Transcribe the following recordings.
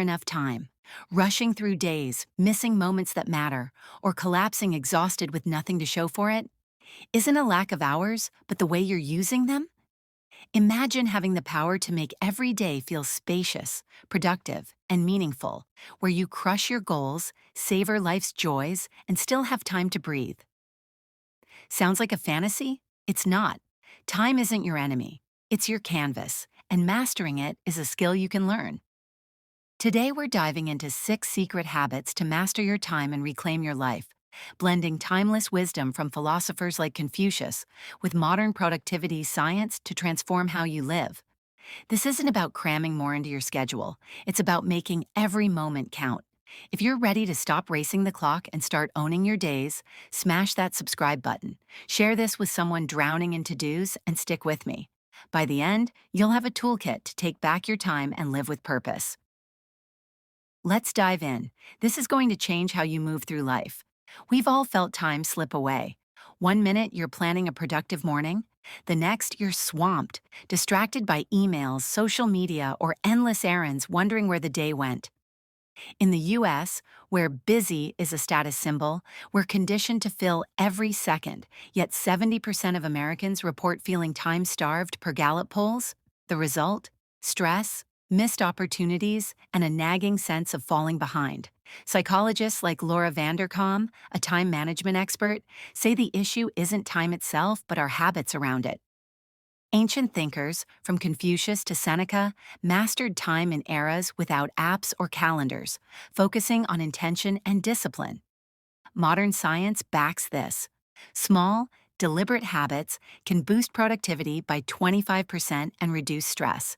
enough time. Rushing through days, missing moments that matter, or collapsing exhausted with nothing to show for it, isn't a lack of hours, but the way you're using them? Imagine having the power to make every day feel spacious, productive, and meaningful, where you crush your goals, savor life's joys, and still have time to breathe. Sounds like a fantasy? It's not. Time isn't your enemy. It's your canvas, and mastering it is a skill you can learn. Today, we're diving into 6 secret habits to master your time and reclaim your life, blending timeless wisdom from philosophers like Confucius with modern productivity science to transform how you live. This isn't about cramming more into your schedule, it's about making every moment count. If you're ready to stop racing the clock and start owning your days, smash that subscribe button. Share this with someone drowning in to-dos and stick with me. By the end, you'll have a toolkit to take back your time and live with purpose. Let's dive in. This is going to change how you move through life. We've all felt time slip away. One minute you're planning a productive morning, the next you're swamped, distracted by emails, social media, or endless errands, wondering where the day went. In the US, where busy is a status symbol, we're conditioned to fill every second, yet 70% of Americans report feeling time-starved per Gallup polls. The result? Stress, missed opportunities, and a nagging sense of falling behind. Psychologists like Laura Vanderkam, a time management expert, say the issue isn't time itself but our habits around it. Ancient thinkers, from Confucius to Seneca, mastered time in eras without apps or calendars, focusing on intention and discipline. Modern science backs this. Small, deliberate habits can boost productivity by 25% and reduce stress.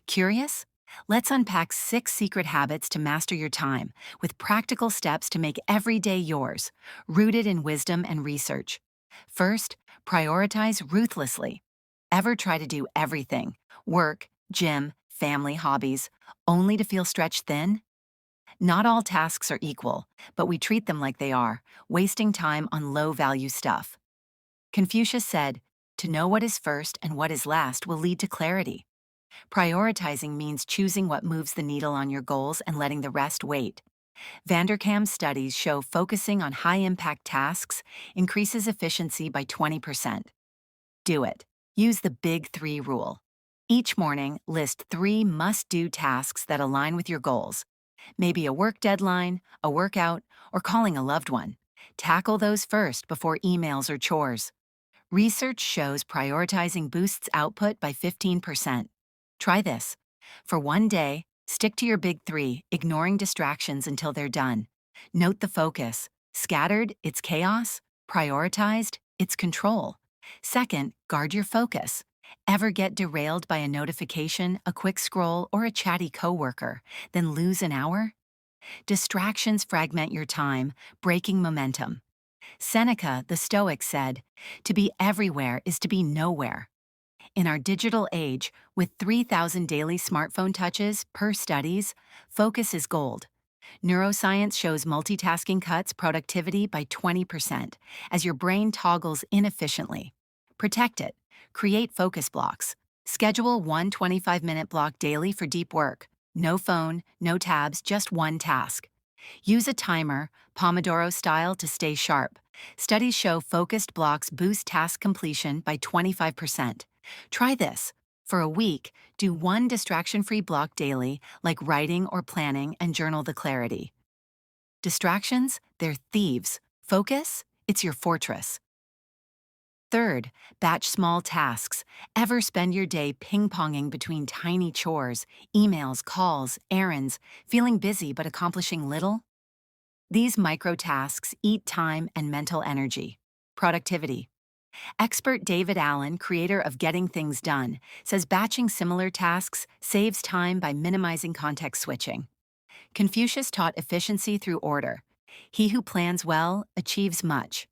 Curious? Let's unpack 6 secret habits to master your time, with practical steps to make every day yours, rooted in wisdom and research. First, prioritize ruthlessly. Ever try to do everything, work, gym, family, hobbies, only to feel stretched thin? Not all tasks are equal, but we treat them like they are, wasting time on low-value stuff. Confucius said, "To know what is first and what is last will lead to clarity." Prioritizing means choosing what moves the needle on your goals and letting the rest wait. Vanderkam's studies show focusing on high-impact tasks increases efficiency by 20%. Do it. Use the Big 3 rule. Each morning, list 3 must-do tasks that align with your goals. Maybe a work deadline, a workout, or calling a loved one. Tackle those first before emails or chores. Research shows prioritizing boosts output by 15%. Try this. For one day, stick to your Big 3, ignoring distractions until they're done. Note the focus. Scattered, it's chaos. Prioritized, it's control. Second, guard your focus. Ever get derailed by a notification, a quick scroll, or a chatty coworker, then lose an hour? Distractions fragment your time, breaking momentum. Seneca, the Stoic, said, "To be everywhere is to be nowhere." In our digital age, with 3,000 daily smartphone touches per studies, focus is gold. Neuroscience shows multitasking cuts productivity by 20% as your brain toggles inefficiently. Protect it. Create focus blocks. Schedule one 25-minute block daily for deep work. No phone, no tabs, just one task. Use a timer, Pomodoro style, to stay sharp. Studies show focused blocks boost task completion by 25%. Try this. For a week, do one distraction-free block daily, like writing or planning, and journal the clarity. Distractions? They're thieves. Focus? It's your fortress. Third, batch small tasks. Ever spend your day ping-ponging between tiny chores, emails, calls, errands, feeling busy but accomplishing little? These micro-tasks eat time and mental energy. Productivity. Expert David Allen, creator of Getting Things Done, says batching similar tasks saves time by minimizing context switching. Confucius taught efficiency through order. He who plans well achieves much.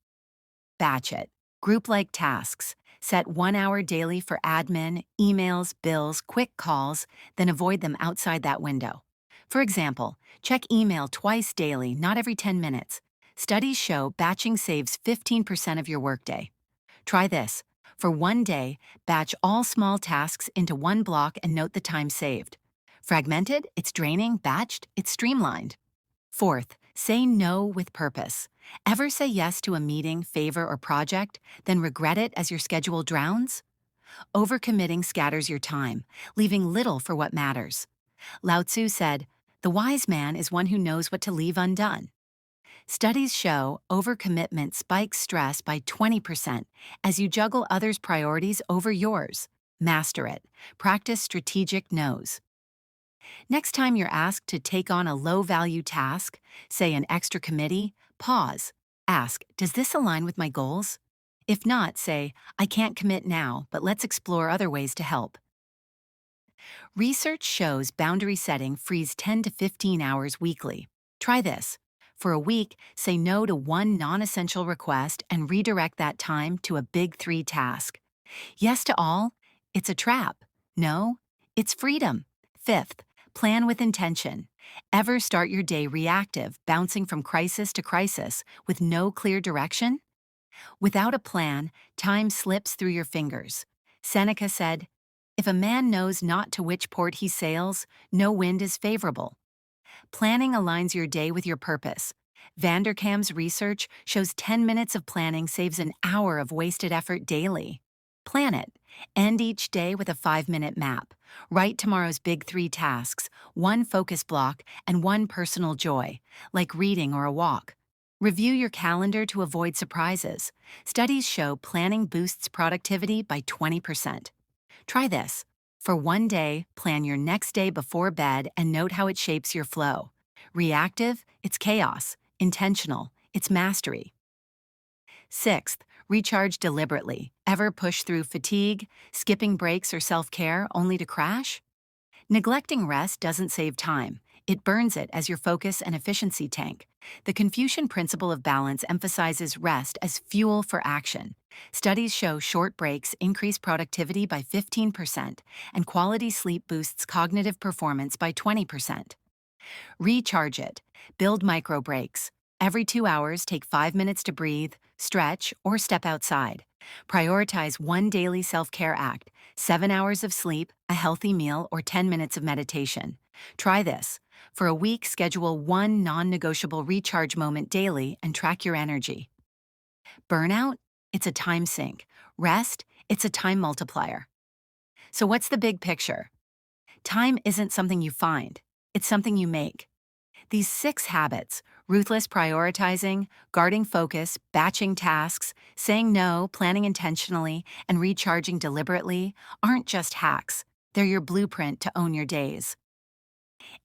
Batch it. Group-like tasks. Set 1 hour daily for admin, emails, bills, quick calls, then avoid them outside that window. For example, check email twice daily, not every 10 minutes. Studies show batching saves 15% of your workday. Try this. For one day, batch all small tasks into one block and note the time saved. Fragmented, it's draining. Batched, it's streamlined. Fourth, say no with purpose. Ever say yes to a meeting, favor, or project, then regret it as your schedule drowns? Overcommitting scatters your time, leaving little for what matters. Lao Tzu said, "The wise man is one who knows what to leave undone." Studies show overcommitment spikes stress by 20% as you juggle others' priorities over yours. Master it. Practice strategic no's. Next time you're asked to take on a low-value task, say an extra committee, pause. Ask, does this align with my goals? If not, say, I can't commit now, but let's explore other ways to help. Research shows boundary setting frees 10 to 15 hours weekly. Try this. For a week, say no to one non-essential request and redirect that time to a big 3 task. Yes to all? It's a trap. No? It's freedom. Fifth, plan with intention. Ever start your day reactive, bouncing from crisis to crisis, with no clear direction? Without a plan, time slips through your fingers. Seneca said, "If a man knows not to which port he sails, no wind is favorable." Planning aligns your day with your purpose. Vanderkam's research shows 10 minutes of planning saves an hour of wasted effort daily. Plan it. End each day with a 5-minute map. Write tomorrow's big 3 tasks, one focus block, and one personal joy, like reading or a walk. Review your calendar to avoid surprises. Studies show planning boosts productivity by 20%. Try this. For one day, plan your next day before bed and note how it shapes your flow. Reactive, it's chaos. Intentional, it's mastery. Sixth, recharge deliberately. Ever push through fatigue, skipping breaks or self-care only to crash? Neglecting rest doesn't save time. It burns it as your focus and efficiency tank. The Confucian principle of balance emphasizes rest as fuel for action. Studies show short breaks increase productivity by 15%, and quality sleep boosts cognitive performance by 20%. Recharge it. Build micro breaks. Every 2 hours, take 5 minutes to breathe, stretch, or step outside. Prioritize one daily self-care act, 7 hours of sleep, a healthy meal, or 10 minutes of meditation. Try this. For a week, schedule one non-negotiable recharge moment daily and track your energy. Burnout? It's a time sink. Rest? It's a time multiplier. So what's the big picture? Time isn't something you find. It's something you make. These 6 habits, ruthless prioritizing, guarding focus, batching tasks, saying no, planning intentionally, and recharging deliberately, aren't just hacks. They're your blueprint to own your days.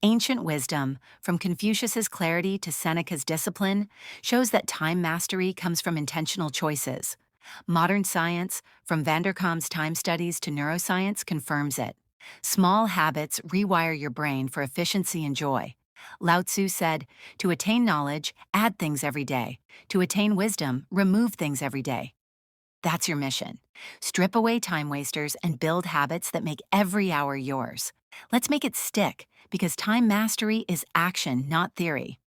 Ancient wisdom, from Confucius's clarity to Seneca's discipline, shows that time mastery comes from intentional choices. Modern science, from Vanderkam's time studies to neuroscience, confirms it. Small habits rewire your brain for efficiency and joy. Lao Tzu said, "To attain knowledge, add things every day. To attain wisdom, remove things every day." That's your mission. Strip away time wasters and build habits that make every hour yours. Let's make it stick, because time mastery is action, not theory.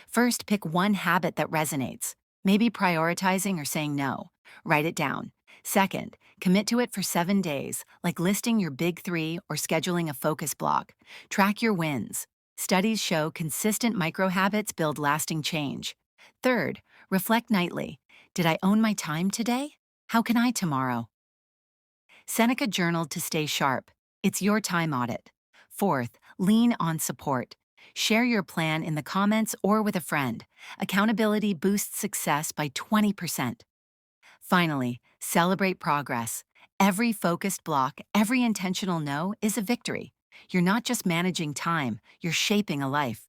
First, pick one habit that resonates. Maybe prioritizing or saying no. Write it down. Second, commit to it for 7 days, like listing your big 3 or scheduling a focus block. Track your wins. Studies show consistent micro-habits build lasting change. Third, reflect nightly. Did I own my time today? How can I tomorrow? Seneca journaled to stay sharp. It's your time audit. Fourth, lean on support. Share your plan in the comments or with a friend. Accountability boosts success by 20%. Finally, celebrate progress. Every focused block, every intentional no is a victory. You're not just managing time, you're shaping a life.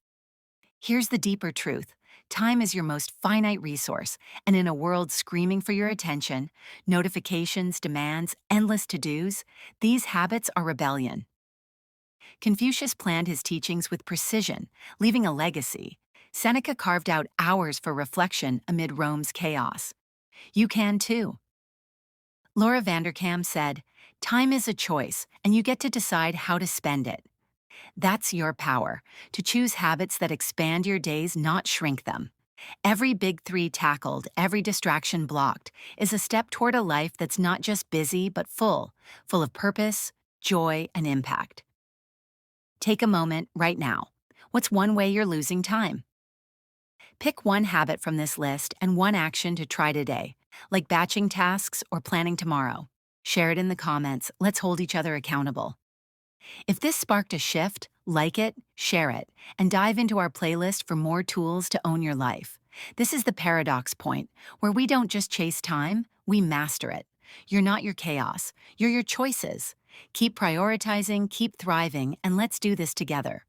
Here's the deeper truth. Time is your most finite resource, and in a world screaming for your attention, notifications, demands, endless to-dos, these habits are rebellion. Confucius planned his teachings with precision, leaving a legacy. Seneca carved out hours for reflection amid Rome's chaos. You can too. Laura Vanderkam said, "Time is a choice, and you get to decide how to spend it." That's your power, to choose habits that expand your days, not shrink them. Every big 3 tackled, every distraction blocked, is a step toward a life that's not just busy but full of purpose, joy, and impact. Take a moment right now. What's one way you're losing time? Pick one habit from this list and one action to try today, like batching tasks or planning tomorrow. Share it in the comments. Let's hold each other accountable. If this sparked a shift, like it, share it, and dive into our playlist for more tools to own your life. This is the paradox point, where we don't just chase time, we master it. You're not your chaos, you're your choices. Keep prioritizing, keep thriving, and let's do this together.